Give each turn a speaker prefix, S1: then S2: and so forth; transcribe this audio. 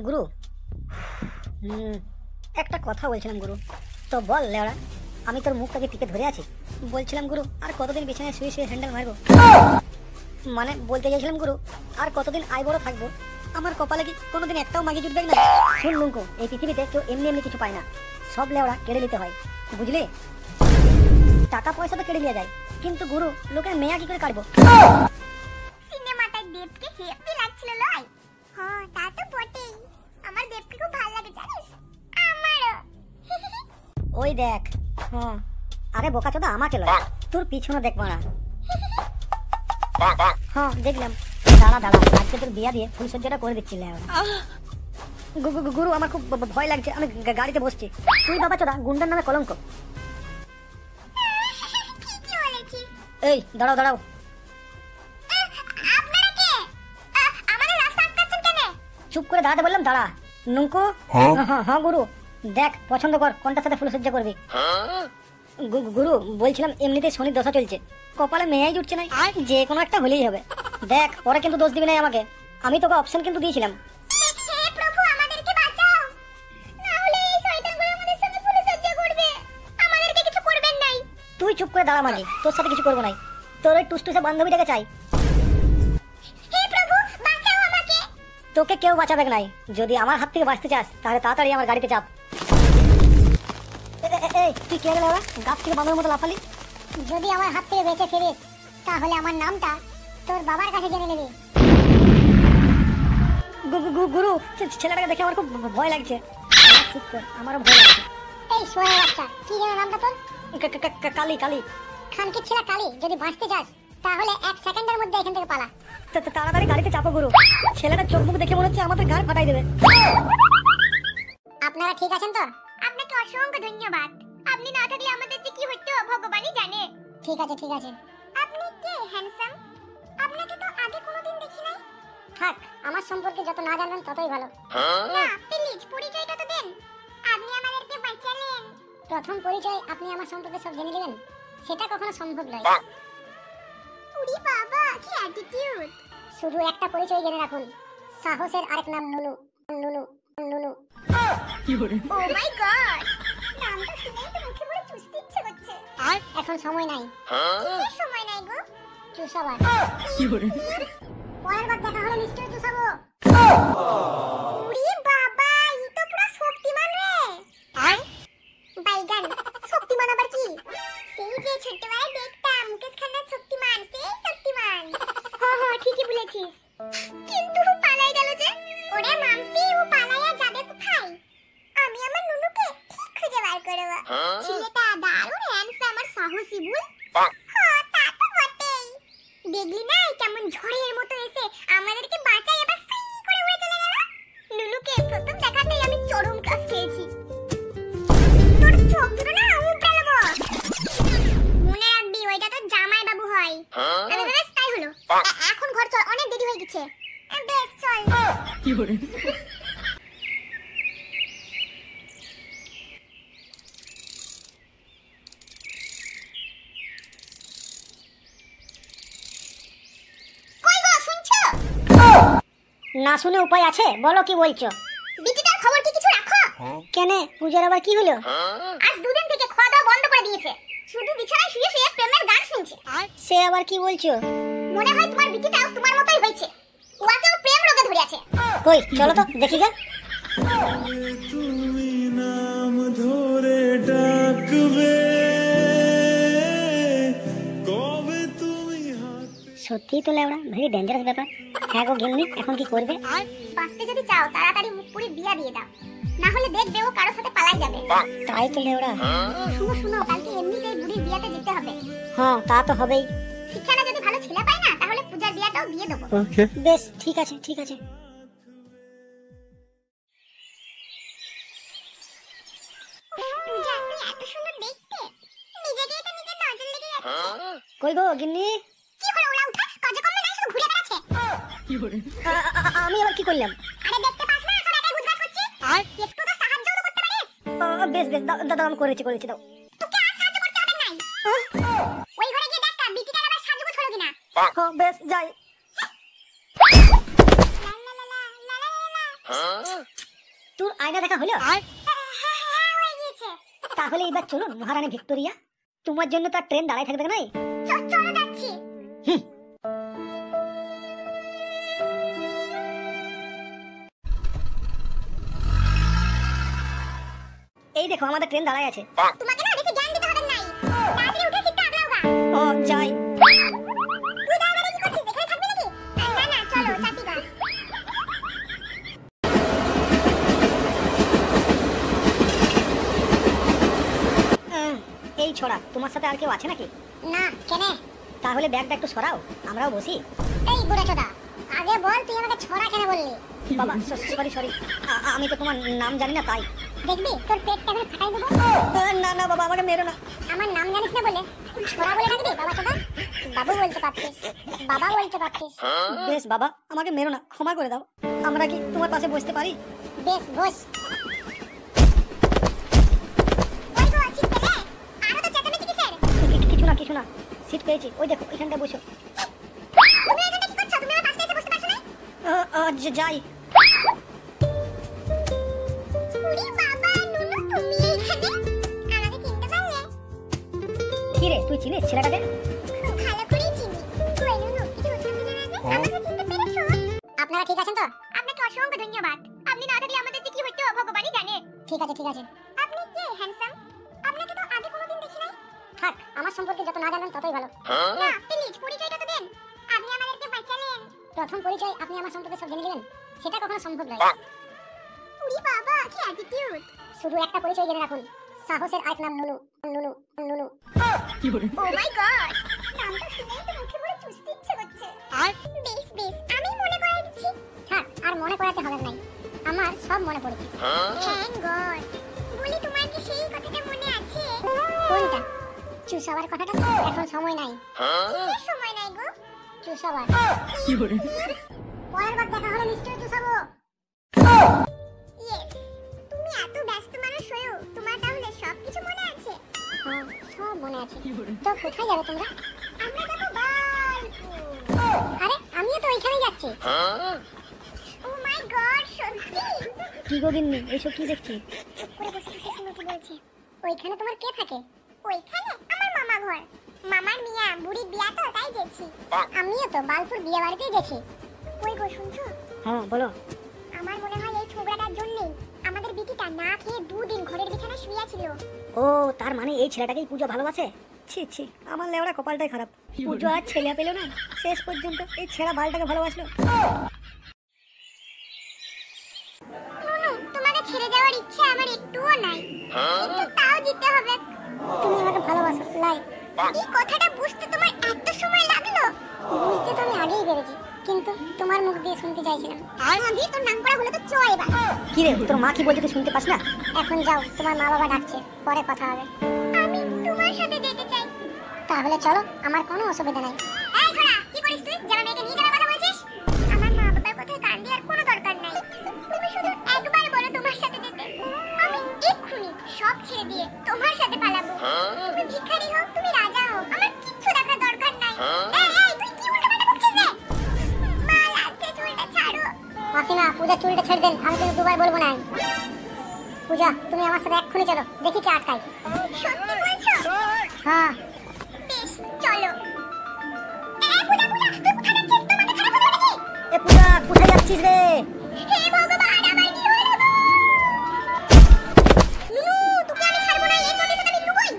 S1: গুরু একটা কথা বলছিলাম গুরু। তো বল লেওড়া, আমি তোর মুখটাকে টিপে ধরে আছি। বলছিলাম গুরু, আর কতদিন বিছানায় শুয়ে শুয়ে হ্যান্ডেল মারবো? মানে বলতে চাইছিলাম গুরু, আর কতদিন আই বড় থাকবো? আমার কপালে কি কোনোদিন একটাও মাগি জুটবে না? শুন লুঙ্কু, এই পৃথিবীতে কেউ এমনি এমনি কিছু পায় না, সব লেওড়া কেড়ে নিতে হয়, বুঝলে? টাকা পয়সা তো কেড়ে নিয়ে যায়, কিন্তু গুরু লোকের মেয়া কি করে কাটবো?
S2: সিনেমাটা দেবকে হেপি লাগছিল লয়। হ্যাঁ তা তো বটেই, আমার দেবকে খুব ভালো লাগে জানিস। আমারও।
S1: ওই দেখ। হ্যাঁ আরে বোকাচোদা, আমাকে লয়, তোর পিছনে দেখ মারা। হ্যাঁ দেখলাম। দাঁড়া দাঁড়া, আজকে তোর বিয়া দিয়ে ফুলসজ্জাটা করে দিচ্ছি লেওড়া। গুরু আমার খুব ভয় লাগছে, আমি গাড়িতে বসছি। তুই বাবা চোদা গুন্ডার নামে কলঙ্ক।
S2: ঠিকই বলেছিস।
S1: এই দাঁড়াও দাঁড়াও।
S2: আপনারা কে? আমাদের রাস্তা আটকাচ্ছেন কেন?
S1: চুপ করে দাঁড়াতে বললাম, দাঁড়া। নুঙ্কু। হ্যাঁ গুরু, দেখ পছন্দ কর কোনটার সাথে ফুলসজ্জা করবি। গুরু বলছিলাম, এমনিতেই শনির দশা চলছে, কপালে মেয়াই জুটছে না, যে কোনো একটা হলেই হবে। দেখ পরে কিন্তু দোষ দিবি না আমাকে, আমি তোকে অপশন কিন্তু দিয়েছিলাম।
S2: হে প্রভু আমাদেরকে বাঁচাও, না হলে এই শয়তানগুলো আমাদের সঙ্গে ফুলসজ্জা করবে। আমাদেরকে কিছু করবেন নাই।
S1: তুই চুপ করে দাঁড়া মাঝি, তোর সাথে কিছু করবো নাই। তোর ওই টুসটুসে বান্ধবীটাকে চাই।
S2: হে প্রভু বাঁচাও আমাকে।
S1: তোকে কেউ বাঁচাবে নাই, যদি আমার হাত থেকে বাঁচতে চাস তাহলে তাড়াতাড়ি আমার গাড়িতে চাপ। এই তুই কে রে বাবা, গাছ থেকে বাঁধার মতো লাফালি?
S2: যদি আমার হাত থেকে বেঁচে ফিরিস তাহলে আমার নামটা তোর বাবার কাছে জেনে নিবি।
S1: গুরু ছেলেটাকে দেখে আমার খুব ভয় লাগছে। চুপ কর, আমারও ভয় লাগছে।
S2: এই সোয়া বাচ্চা, কি যেন নামটা তোর?
S1: কালি। কালি
S2: খানকির ছেলে কালি, যদি বাঁচতে চাস তাহলে 1 সেকেন্ডের মধ্যে এখান থেকে পালা।
S1: তাড়াতাড়ি গাড়িতে চাপো গুরু, ছেলেটা চোখ মুখ দেখে মনে হচ্ছে আমাদের গাড় ফাটাই দেবে।
S2: আপনারা ঠিক আছেন তো? আপনাকে অসংখ্য ধন্যবাদ, আপনি না থাকলে আমাদের যে কি হতো ভগবানই জানে। ঠিক আছে ঠিক আছে। আপনি কে হ্যান্ডসাম? আপনাকে তো আগে কোনোদিন দেখি নাই। থাক, আমার সম্পর্কে যত না জানবেন ততই ভালো। না প্লিজ পরিচয়টা তো দেন, আপনি আমাদেরকে বাঁচালেন। প্রথম পরিচয় আপনি আমার সম্পর্কে সব জেনে নেবেন, সেটা কখনো সম্ভব নয়। উরি বাবা কি অ্যাটিটিউড। শুধু একটা পরিচয় জেনে রাখুন, সাহসের আরেক নাম নুনু। নুনু নুনু। ও মাই গড, নামটা শুনেই তো মুখে পুরো চুষতে ইচ্ছে করছে। আর এখন সময় নাই। কিসের সময় নাই গো? চুষাবার। পরের বার দেখা হলে নিশ্চয়ই চুষাবো। উরি বাবা, ই তো পুরো শক্তিমান রে। আর বাইগান, শক্তিমান আবার কি? সেই যে ছোটবেলায় দেখতাম মুকেশ খান্নার শক্তিমান, সেই শক্তিমান। হ্যাঁ ঠিকই বলেছিস, কিন্তু পালাই গেল যে। ওরে মাম্পি, ও পালাইয়া যাবে কোথায়? আমি আমার নুনুকে ঠিক খুঁজে বার করব। ছেলেটা দারুণ হ্যান্ডসাম আর সাহসী বল। হ্যাঁ তা তো বটেই, দেখলি না কেমন ঝড়ের মতো এসে আমাদেরকে বাঁচাই আবার সাই করে উড়ে চলে গেল। নুনুকে প্রথম দেখাতেই আমি চরম ক্লাস খেয়েছি। তোর চোখ দুটো না উপড়ালো। মনে রাখবি ওইটা তো জামাই বাবু হয়। বেশ তাই হলো, এখন ঘর চল, অনেক দেরি হয়ে গেছে। বেশ চল। কি করে?
S1: না শুনে উপায় আছে, বলো কি বলছো?
S2: বিটিটার খবর কি কিছু রাখো?
S1: কেন, পূজার আবার কি হলো?
S2: আজ দুদিন থেকে খাওয়া দাওয়া বন্ধ করে দিয়েছে, শুধু বিছানায় শুয়ে শুয়ে প্রেমের গান শুনছে।
S1: সে আবার কি বলছো?
S2: মনে হয় তোমার বিটিটাও তোমার মতোই হয়েছে, ওয়াকেও প্রেম রোগে ধরে আছে।
S1: কই চলো তো দেখি গা।
S3: তুমি নাম ধরে ডাকবে, কবে তুমি
S1: সত্যি তো লেওড়া, ভেরি ডেঞ্জারাস ব্যাপার। হ্যাঁ গো গিন্নি, এখন কি করবে?
S2: আর বাঁচতে যদি চাও তাড়াতাড়ি মুখ পুরি বিয়া দিয়ে দাও, না হলে দেখবে ও কারোর সাথে পালাই যাবে।
S1: তাই তো লেওড়া।
S2: শুনো শুনো, কালকে এমনিতেই বুড়ির বিয়াতে যেতে হবে।
S1: হ্যাঁ তা তো হবেই।
S2: শিক্ষাটা যদি ভালো ছেলে পাই না তাহলে পূজার বিয়াটাও দিয়ে দেবো।
S1: বেশ ঠিক আছে ঠিক আছে।
S2: পূজা তুই এত সুন্দর দেখতে, নিজেকেই তো নিজের নজর লেগে যাচ্ছে।
S1: কই গো গিন্নি?
S2: কি হলো, ওরা উঠা কাজ কম নাই, শুধু ঘুরে বেড়াচ্ছে।
S1: আমি আবার কি করলাম?
S2: আরে দেখতে পাস না সব একাই গুজরাট করছে, আর একটু তো সাহায্য তো করতে পারিস।
S1: বেশ বেশ দাদা, আমি করেছি দাও।
S2: তোকে আর সাহায্য করতে হবে নাই। ওই ঘরে গিয়ে দেখ বিটিটার আবার সাহায্য করতে হলো কিনা।
S1: বেশ যাই।
S2: লা লা লা লা লা লা লা।
S1: তোর আয়না দেখা হলো?
S2: হ্যাঁ হয়ে গিয়েছে।
S1: তাহলে এবার চলুন মহারানী ভিক্টোরিয়া, তোমার জন্য তো আর ট্রেন দাঁড়ায় থাকবে না।
S2: চলো যাচ্ছি।
S1: এই দেখো আমাদের ট্রেন দাঁড়ায় আছে।
S2: তোমাকে না বেশি জ্ঞান দিতে হবে নাই, তাড়াতাড়ি উঠে সিটটা আগলাও গা।
S1: ও যাই।
S2: তুই দাঁড়ায় কি করছিস, এখানে থাকবি নাকি? না না চলো চাপি গা।
S1: এই ছড়া, তোমার সাথে আর কেউ আছে নাকি?
S2: না কেন?
S1: তাহলে ব্যাগটা একটু সরাও, আমরাও বসি।
S2: এই বুড়া চোদা, আগে বল তুই আমাকে ছড়া কেন বললি?
S1: বাবা সরি সরি, আমি তো তোমার নাম জানি না তাই।
S2: দেখবি তোর পেটটা আমি ফাটাই দেবো।
S1: না না বাবা, আমাকে মেরো না।
S2: আমার নাম জানিস না বলে তুই ছড়া বলে ডাকবি? বাবা চোদা, বাবু বলতে পারতিস, বাবা বলতে পারতিস।
S1: বেশ বাবা, আমাকে মেরো না, ক্ষমা করে দাও। আমরা কি তোমার পাশে বসতে পারি?
S2: বেশ বস। ওই গো সিট পেলে? আরো তো চেঁচামেচি কিসের?
S1: কিছু না, সিট পেয়েছি, ওই দেখো এখানটা বসো।
S2: তুমি এখানে কি করছো? তুমি আমার পাশে এসে বসতে পারছো না?
S1: যাই।
S2: উরি বাবা, নুনু তুমি এখানে? আমাকে চিনতে পারলে?
S1: কি রে, তুই চিনিস ছেলেটাকে?
S2: খুব ভালো করেই চিনি। কই নুনু, কিছু শুনতে জানা যে আমাকে চিনতে পেরেছো? আপনারা ঠিক আছেন তো? আপনাকে অসংখ্য ধন্যবাদ। আপনি না থাকলে আমাদের যে কি হতো ভগবানই জানে। ঠিক আছে। আপনি কে হ্যান্ডসাম? আপনাকে তো আগে কোনোদিন দেখি নাই। থাক, আমার সম্পর্কে যত না জানেন ততই ভালো। না প্লিজ পরিচয়টা তো দেন। আপনি আমাদেরকে বাঁচালেন। প্রথম পরিচয় আপনি আমার সম্পর্কে সব জেনে গেলেন, সেটা কখনো সম্ভব নয়। উরি বাবা, কি অ্যাটিটিউড! শুধু একটা পরিচয় জেনে রাখুন, সাহসের আরেক নাম নুনু। ও মাই গড, নামটা শুনেই তো মুখে পুরো চুষতে ইচ্ছে করছে। বেশ আমি মনে করাই দিচ্ছি। থাক, আর মনে করাতে হবে না, আমার সব মনে পড়েছে। Thank god. বলি তোমার কি সেই কথাটা মনে আছে? কোনটা? চুষাবার কথাটা? এখন সময় নাই। কিসের সময় নাই গো? চুষাবার। পরের বার দেখা হলে নিশ্চয়ই চুষাবো। ইয়েস, তুমি এত ব্যস্ত মানুষ হয়েও তোমার তাহলে সবকিছু মনে আছে? হ্যাঁ, সব মনে আছে। তো কোথায় যাবে তোমরা? আমরা যাবো বালপুর। আরে আমিও তো ওইখানেই যাচ্ছি। ও মাই গড, সত্যি?
S1: কি গো গিন্নি, এইসব কি দেখছি?
S2: চুপ করে বসে শুনো কি বলছে। ওইখানে তোমার কে থাকে? ওইখানে আমার মামা ঘর। মামার মিয়া বুড়ি বিয়া তো তাই গেছি। আমিও তো বালপুর বিয়ে বাড়িতেই গেছি। ওই গো শুনছো?
S1: হ্যাঁ বলো।
S2: আমার মনে হয় এই ছোকরাটার জন্যই আমাদের বিটিটা না খেয়ে 2 দিন ঘরের বিছানায় শুয়ে ছিল।
S1: ও তার মানে এই ছেলেটাকেই পূজা ভালোবাসে? ছি, আমার লেওড়া কপালটাই খারাপ। পূজা আর ছেলে পেল না, শেষ পর্যন্ত এই ছেঁড়া বালটাকে ভালোবাসলো।
S2: নুনু, তোমাকে ছেড়ে যাওয়ার ইচ্ছে আমার একটুও নাই, কিন্তু তাও যেতে হবে। তুমি আমাকে ভালোবাসো লাই। এই কথাটা বুঝতে তোমার এত সময় লাগলো? বুঝতে তো আমি আগেই পেরেছি, কিন্তু তোমার মুখ দিয়ে শুনতে চাইছিলাম। আমি তোর নাম করা হলো তো চ এবার।
S1: কি রে, তোর মা কি বলছে তুই শুনতে পাস না?
S2: এখন যাও, তোমার মা বাবা ডাকছে, পরে কথা হবে। আমি তোমার সাথে যেতে চাই। তাহলে চলো, আমার কোনো অসুবিধা নাই। এই ছোড়া, কি করিস তুই? যারা মেয়েকে নিয়ে যাওয়ার কথা বলছিস? আমার মা বাবার কথায় কান দেওয়ার কোনো দরকার নাই। তুমি শুধু একবার বলো তোমার সাথে যেতে, আমি এক্ষুনি সব ছেড়ে দিয়ে তোমার সাথে পালাবো। তুমি ভিখারি হও, তুমি রাজা হও, আমার কিচ্ছু দেখার দরকার নাই। এই তুই কি উল্টাপাল্টা বকছিস রে? মা লাগছে, চুলটা ছাড়ো। মাসিমা, পূজা চুলটা ছেড়ে দেন, আমি কিন্তু দুবার বলবো না। পূজা, তুমি আমার সাথে এক্ষুনি চলো, দেখি কে আটকায়। সত্যি বলছো? হ্যাঁ। বেশ, চলো। পূজা, তুই কোথায় যাচ্ছিস? তোর মাথা খারাপ হলো নাকি?
S1: এ পূজা, কোথায় যাচ্ছিস রে?
S2: হে ভগবান, আমার কি হলো গো? নুনু, তোকে আমি ছাড়বো না, এর মধ্যে সাথে আমি লুকোই।